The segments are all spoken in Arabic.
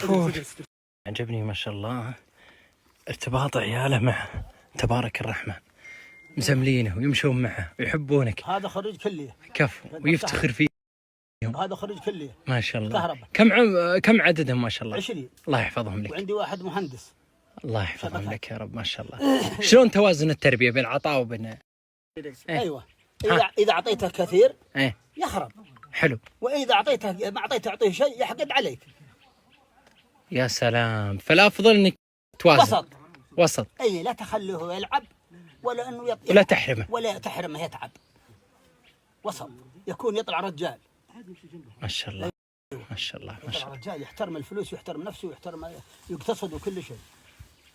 كفور. عجبني ما شاء الله ارتباط عياله معه تبارك الرحمن، مزملينه ويمشون معه ويحبونك. هذا خريج كلية كفو ويفتخر فيه. هذا خريج كلية ما شاء الله. كهرباء. كم عددهم ما شاء الله؟ 20. الله يحفظهم لك. وعندي واحد مهندس. الله يحفظهم لك يا رب ما شاء الله. شلون توازن التربية بين العطاء وبين ايوه اذا اعطيته كثير يخرب. حلو. واذا اعطيته ما اعطيته شيء يحقد عليك. يا سلام. فالافضل انك توازن. وسط. اي لا تخليه يلعب ولا انه ولا تحرمه. ولا تحرمه يتعب. وسط يكون يطلع رجال. ما شاء الله. ما شاء الله ما شاء الله. رجال يحترم الفلوس ويحترم نفسه ويحترم يقتصد وكل شيء.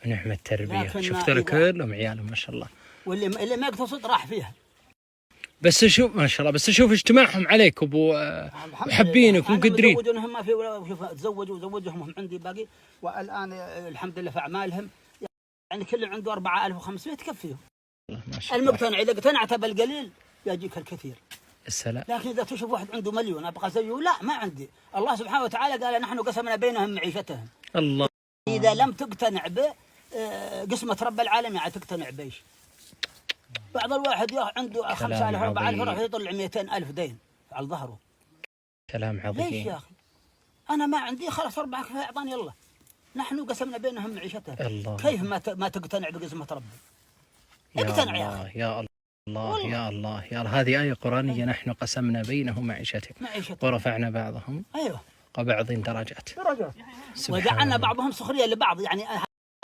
نعم التربية. شفت له كلهم عيالهم ما شاء الله. واللي ما يقتصد راح فيها. بس شوف ما شاء الله، بس شوف اجتماعهم عليك وحابينك ومقدرين. تزوجونهم ما في ولا شوف زوجهم هم عندي باقي، والان الحمد لله في اعمالهم يعني كل عنده 4500 تكفيهم. ما شاء الله. المقتنع اذا اقتنعت بالقليل يجيك الكثير. السلام. لكن اذا تشوف واحد عنده مليون ابغى زيه، لا ما عندي. الله سبحانه وتعالى قال نحن قسمنا بينهم معيشتهم. الله. اذا لم تقتنع به قسمة رب العالمين يعني تقتنع بيش. بعض الواحد عنده 5000 4000 يروح يطلع 200,000 دين على ظهره. كلام عظيم. ليش يا اخي؟ انا ما عندي خلاص 4 كفايه اعطاني الله. نحن قسمنا بينهم معيشتهم. الله. كيف ما تقتنع بقسمة ربي؟ اقتنع يا اخي. يا الله يا الله يا الله. هذه آية قرآنية. نحن قسمنا بينهم معيشتهم ورفعنا بعضهم وبعض درجات. وجعلنا بعضهم سخرية لبعض، يعني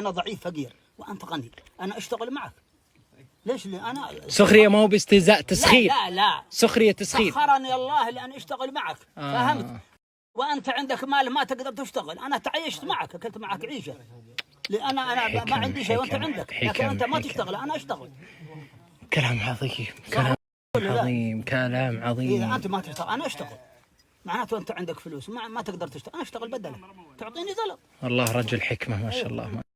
أنا ضعيف فقير وأنت غني، أنا أشتغل معك. ليش لي أنا سخرية ما هو باستهزاء، تسخير. لا سخرية تسخير. سخرني الله لأن أشتغل معك. فهمت؟ وأنت عندك مال ما تقدر تشتغل، أنا تعايشت معك، أكلت معك عيشة. لأن أنا ما عندي شيء وأنت عندك، لكن أنت ما تشتغل أنا أشتغل. كلام عظيم. كلام عظيم. كلام عظيم. إذا أنت ما تشتغل أنا أشتغل، معناته أنت عندك فلوس ما تقدر تشتغل، أنا أشتغل بدلك تعطيني زلط. والله رجل حكمة ما شاء الله.